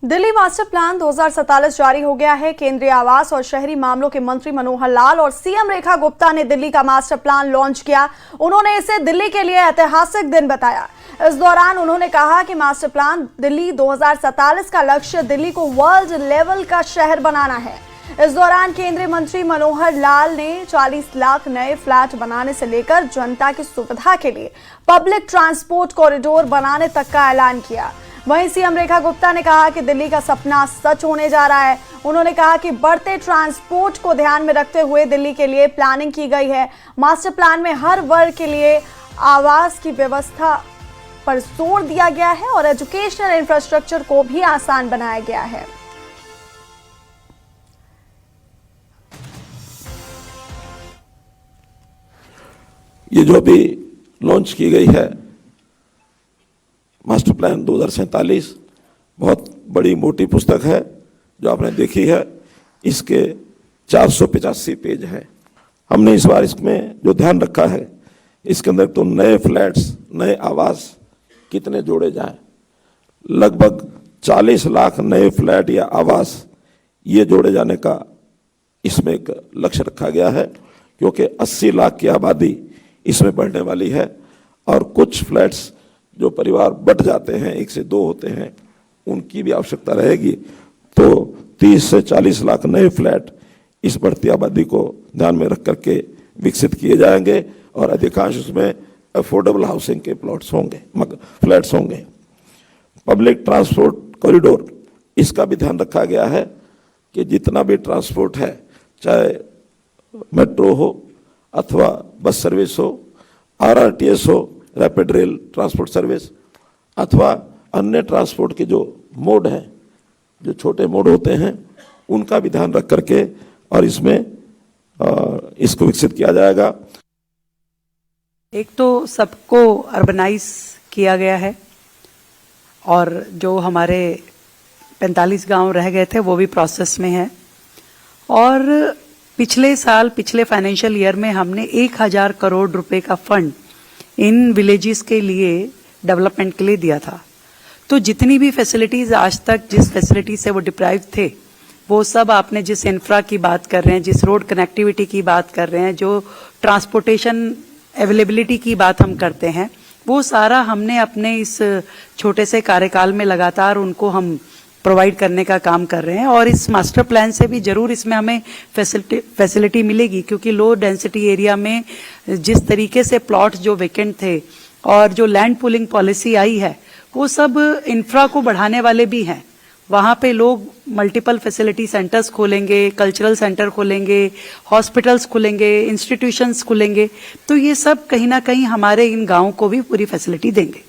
Delhi master plan 2047 जारी हो गया है। केंद्रीय आवास और शहरी मामलों के मंत्री मनोहर लाल और सीएम रेखा गुप्ता ने दिल्ली का मास्टर प्लान लॉन्च किया। उन्होंने इसे दिल्ली के लिए ऐतिहासिक दिन बताया। इस दौरान उन्होंने कहा कि मास्टर प्लान दिल्ली 2047 का लक्ष्य दिल्ली को वर्ल्ड लेवल का शहर बनाना है। इस दौरान केंद्रीय मंत्री मनोहर लाल ने 40 लाख नए फ्लैट बनाने से लेकर जनता की सुविधा के लिए पब्लिक ट्रांसपोर्ट कॉरिडोर बनाने तक का ऐलान किया। वहीं सीएम रेखा गुप्ता ने कहा कि दिल्ली का सपना सच होने जा रहा है। उन्होंने कहा कि बढ़ते ट्रांसपोर्ट को ध्यान में रखते हुए दिल्ली के लिए प्लानिंग की गई है। मास्टर प्लान में हर वर्ग के लिए आवास की व्यवस्था पर जोर दिया गया है और एजुकेशनल इंफ्रास्ट्रक्चर को भी आसान बनाया गया है। ये जो अभी लॉन्च की गई है मास्टर प्लान 2047 बहुत बड़ी मोटी पुस्तक है जो आपने देखी है। इसके 485 पेज हैं। हमने इस बार इसमें जो ध्यान रखा है इसके अंदर तो नए फ्लैट्स, नए आवास कितने जोड़े जाएं, लगभग 40 लाख नए फ्लैट या आवास ये जोड़े जाने का इसमें एक लक्ष्य रखा गया है, क्योंकि 80 लाख की आबादी इसमें बढ़ने वाली है और कुछ फ्लैट्स जो परिवार बट जाते हैं, 1 से 2 होते हैं, उनकी भी आवश्यकता रहेगी। तो 30 से 40 लाख नए फ्लैट इस बढ़ती आबादी को ध्यान में रख करके विकसित किए जाएंगे और अधिकांश उसमें अफोर्डेबल हाउसिंग के प्लॉट्स होंगे, फ्लैट्स होंगे। पब्लिक ट्रांसपोर्ट कॉरिडोर, इसका भी ध्यान रखा गया है कि जितना भी ट्रांसपोर्ट है, चाहे मेट्रो हो अथवा बस सर्विस हो, आरआरटीएस हो, रैपिड रेल ट्रांसपोर्ट सर्विस, अथवा अन्य ट्रांसपोर्ट के जो मोड हैं, जो छोटे मोड होते हैं, उनका भी ध्यान रख करके और इसमें इसको विकसित किया जाएगा। एक तो सबको अर्बनाइज किया गया है और जो हमारे 45 गांव रह गए थे वो भी प्रोसेस में है। और पिछले फाइनेंशियल ईयर में हमने 1000 करोड़ रुपए का फंड इन विलेजेस के लिए डेवलपमेंट के लिए दिया था। तो जितनी भी फैसिलिटीज आज तक जिस फैसिलिटी से वो डिप्राइव थे, वो सब आपने जिस इंफ्रा की बात कर रहे हैं, जिस रोड कनेक्टिविटी की बात कर रहे हैं, जो ट्रांसपोर्टेशन अवेलेबिलिटी की बात हम करते हैं, वो सारा हमने अपने इस छोटे से कार्यकाल में लगातार उनको हम प्रोवाइड करने का काम कर रहे हैं। और इस मास्टर प्लान से भी जरूर इसमें हमें फैसिलिटी मिलेगी, क्योंकि लो डेंसिटी एरिया में जिस तरीके से प्लॉट जो वेकेंट थे और जो लैंड पूलिंग पॉलिसी आई है, वो सब इंफ्रा को बढ़ाने वाले भी हैं। वहाँ पे लोग मल्टीपल फैसिलिटी सेंटर्स खोलेंगे, कल्चरल सेंटर खोलेंगे, हॉस्पिटल्स खुलेंगे, इंस्टीट्यूशंस खुलेंगे। तो ये सब कहीं ना कहीं हमारे इन गाँव को भी पूरी फैसिलिटी देंगे।